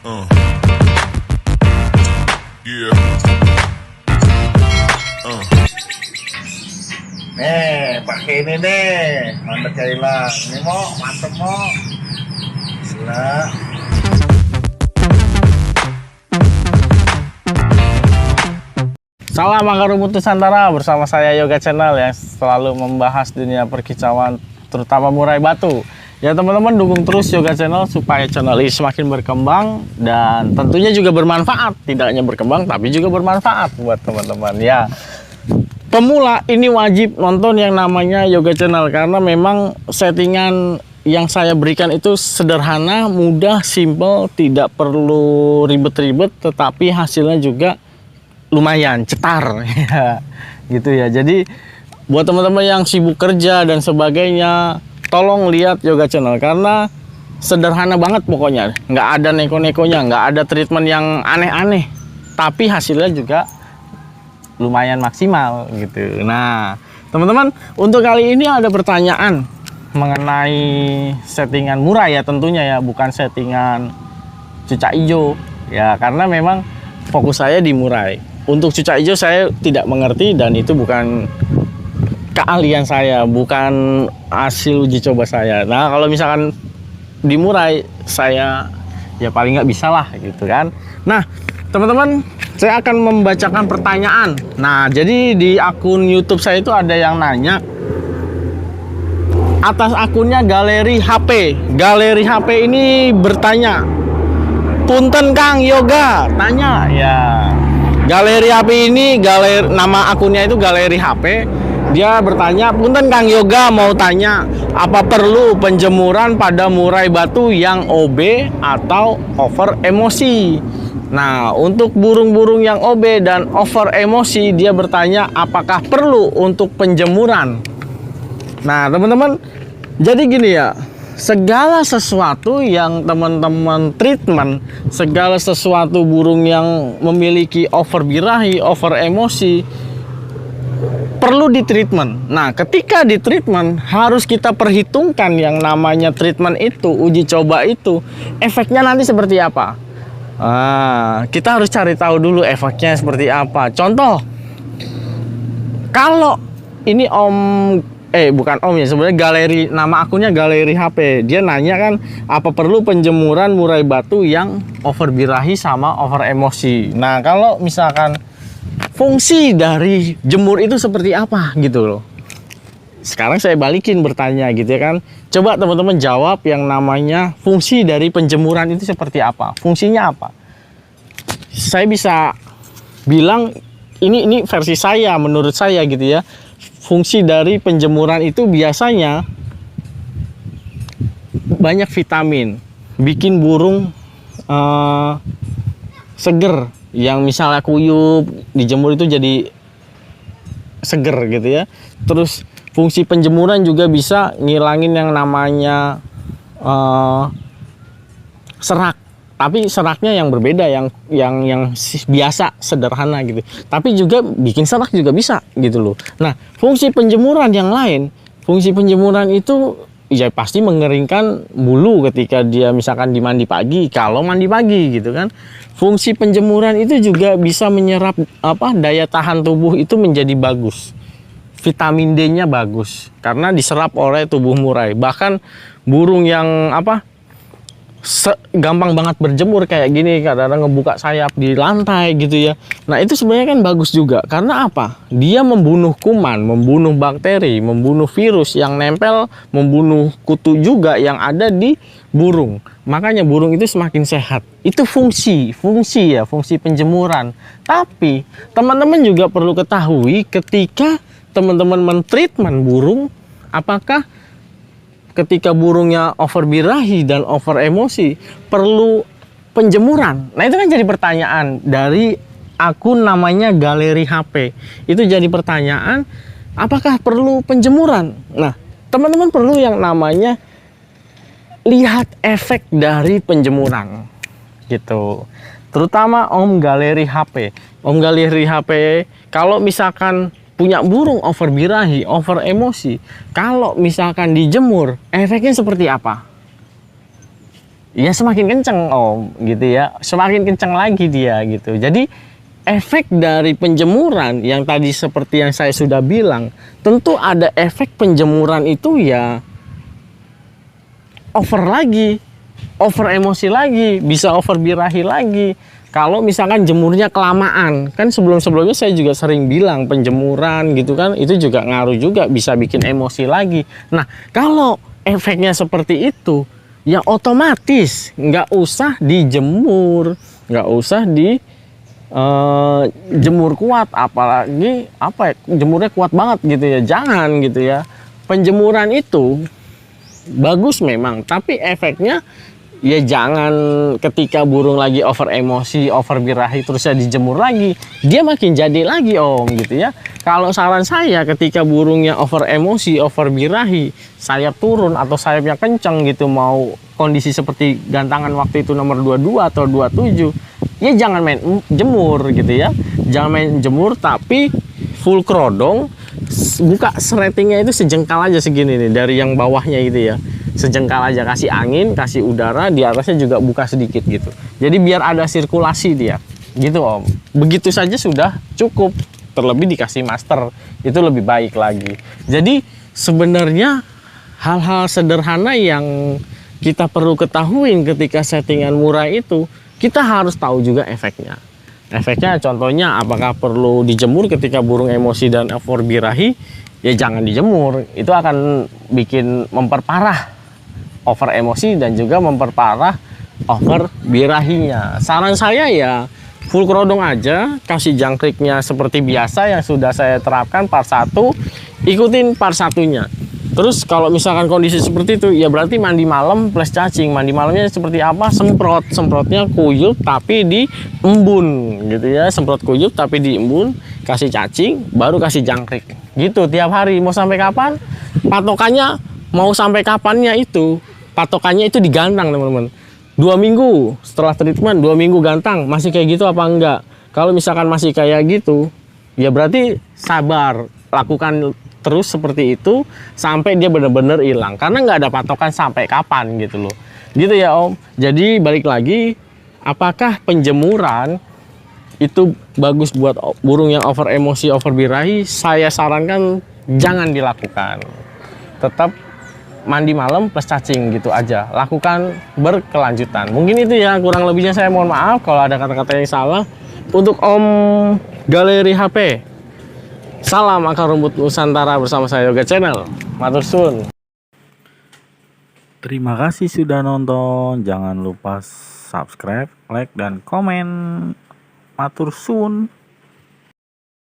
Uh. Yeah. Nih, pakai ini nih. Mantap Kaila. Ini mau, mantep mau. Gila. Salam akar rumput Nusantara, bersama saya Yoga Channel yang selalu membahas dunia perkicauan, terutama murai batu. Ya teman-teman, dukung terus Yoga Channel supaya channel ini semakin berkembang dan tentunya juga bermanfaat. Tidak hanya berkembang tapi juga bermanfaat buat teman-teman ya. Pemula ini wajib nonton yang namanya Yoga Channel karena memang settingan yang saya berikan itu sederhana, mudah, simple, tidak perlu ribet-ribet, tetapi hasilnya juga lumayan cetar ya, gitu ya. Jadi buat teman-teman yang sibuk kerja dan sebagainya, tolong lihat Yoga Channel karena sederhana banget pokoknya, nggak ada neko-nekonya, nggak ada treatment yang aneh-aneh, tapi hasilnya juga lumayan maksimal gitu. Nah teman-teman, untuk kali ini ada pertanyaan mengenai settingan murai ya, tentunya ya, bukan settingan cucak hijau ya, karena memang fokus saya di murai. Untuk cucak hijau saya tidak mengerti dan itu bukan keahlian saya, bukan hasil uji coba saya. Nah kalau misalkan di murai saya ya paling nggak bisa lah gitu kan. Nah teman-teman, saya akan membacakan pertanyaan. Nah jadi di akun YouTube saya itu ada yang nanya atas akunnya Galeri HP. Galeri HP ini bertanya, punten Kang Yoga, tanya ya. Galeri HP ini, nama akunnya itu Galeri HP. Dia bertanya, punten Kang Yoga, mau tanya apa perlu penjemuran pada murai batu yang OB atau over emosi? Nah, untuk burung-burung yang OB dan over emosi, dia bertanya apakah perlu untuk penjemuran. Nah, teman-teman, jadi gini ya, segala sesuatu yang teman-teman treatment, segala sesuatu burung yang memiliki over birahi, over emosi, perlu di treatment. Nah ketika di treatment harus kita perhitungkan yang namanya treatment itu, uji coba itu, efeknya nanti seperti apa. Kita harus cari tahu dulu efeknya seperti apa. Contoh, kalau ini bukan om ya, sebenarnya Galeri, nama akunnya Galeri HP. Dia nanya kan, apa perlu penjemuran murai batu yang over birahi sama over emosi. Nah kalau misalkan fungsi dari jemur itu seperti apa gitu loh. Sekarang saya balikin bertanya gitu ya kan. Coba teman-teman jawab yang namanya fungsi dari penjemuran itu seperti apa, fungsinya apa. Saya bisa bilang ini versi saya, menurut saya gitu ya. Fungsi dari penjemuran itu biasanya banyak vitamin, bikin burung seger. Yang misalnya kuyup dijemur itu jadi seger gitu ya. Terus fungsi penjemuran juga bisa ngilangin yang namanya serak. Tapi seraknya yang berbeda, yang biasa, sederhana gitu. Tapi juga bikin serak juga bisa gitu loh. Nah, fungsi penjemuran yang lain, fungsi penjemuran itu ya pasti mengeringkan bulu ketika dia misalkan dimandi pagi, kalau mandi pagi gitu kan. Fungsi penjemuran itu juga bisa menyerap daya tahan tubuh itu menjadi bagus. Vitamin D-nya bagus karena diserap oleh tubuh murai. Bahkan burung yang gampang banget berjemur kayak gini, kadang-kadang ngebuka sayap di lantai gitu ya. Nah itu sebenarnya kan bagus juga karena apa? Dia membunuh kuman, membunuh bakteri, membunuh virus yang nempel, membunuh kutu juga yang ada di burung. Makanya burung itu semakin sehat. Itu fungsi penjemuran. Tapi teman-teman juga perlu ketahui ketika teman-teman mentreatment burung, apakah ketika burungnya over birahi dan over emosi perlu penjemuran? Nah itu kan jadi pertanyaan dari akun namanya Galeri HP. Itu jadi pertanyaan, apakah perlu penjemuran? Nah teman-teman perlu yang namanya lihat efek dari penjemuran gitu. Terutama Om Galeri HP. Om Galeri HP kalau misalkan punya burung over birahi, over emosi, kalau misalkan dijemur, efeknya seperti apa? ya semakin kenceng Om gitu ya, semakin kenceng lagi dia gitu. Jadi efek dari penjemuran yang tadi seperti yang saya sudah bilang, tentu ada efek penjemuran itu ya over lagi, over emosi lagi, bisa over birahi lagi. Kalau misalkan jemurnya kelamaan, kan sebelum-sebelumnya saya juga sering bilang penjemuran gitu kan, itu juga ngaruh juga, bisa bikin emosi lagi. Nah, kalau efeknya seperti itu, ya otomatis nggak usah dijemur, nggak usah di jemur kuat, apalagi apa ya, jemurnya kuat banget gitu ya, jangan gitu ya. Penjemuran itu bagus memang, tapi efeknya ya jangan ketika burung lagi over emosi, over birahi terus ya dijemur lagi, dia makin jadi lagi Om gitu ya. Kalau saran saya ketika burungnya over emosi, over birahi, sayap turun atau sayapnya kenceng gitu, mau kondisi seperti gantangan waktu itu nomor 22 atau 27, ya jangan main jemur gitu ya. Jangan main jemur tapi full kerodong, buka seratingnya itu sejengkal aja segini nih dari yang bawahnya gitu ya, sejengkal aja, kasih angin, kasih udara, di atasnya juga buka sedikit gitu, jadi biar ada sirkulasi dia gitu Om. Begitu saja sudah cukup, terlebih dikasih master itu lebih baik lagi. Jadi sebenarnya hal-hal sederhana yang kita perlu ketahui ketika settingan murai itu, kita harus tahu juga efeknya. Efeknya contohnya apakah perlu dijemur ketika burung emosi dan over birahi? Ya jangan dijemur, itu akan bikin memperparah over emosi dan juga memperparah over birahinya. Saran saya ya full kerodong aja, kasih jangkriknya seperti biasa yang sudah saya terapkan part 1, ikutin part 1-nya. Terus kalau misalkan kondisi seperti itu, ya berarti mandi malam plus cacing. Mandi malamnya seperti apa? Semprotnya kuyup tapi di embun gitu ya. Semprot kuyup tapi di embun, kasih cacing, baru kasih jangkrik. Gitu tiap hari. Mau sampai kapan? Patokannya mau sampai kapannya itu? Patokannya itu digantang teman-teman. 2 minggu setelah treatment, 2 minggu gantang, masih kayak gitu apa enggak? Kalau misalkan masih kayak gitu, ya berarti sabar, lakukan terus seperti itu sampai dia benar-benar hilang, karena nggak ada patokan sampai kapan gitu loh, gitu ya Om. Jadi balik lagi, apakah penjemuran itu bagus buat burung yang over emosi, over birahi? Saya sarankan jangan dilakukan, tetap mandi malam plus cacing gitu aja, lakukan berkelanjutan. Mungkin itu ya, kurang lebihnya saya mohon maaf kalau ada kata-kata yang salah. Untuk Om Galeri HP, salam akar rumput Nusantara bersama saya Yoga Channel. Matur suwun. Terima kasih sudah nonton. Jangan lupa subscribe, like, dan komen. Matur suwun.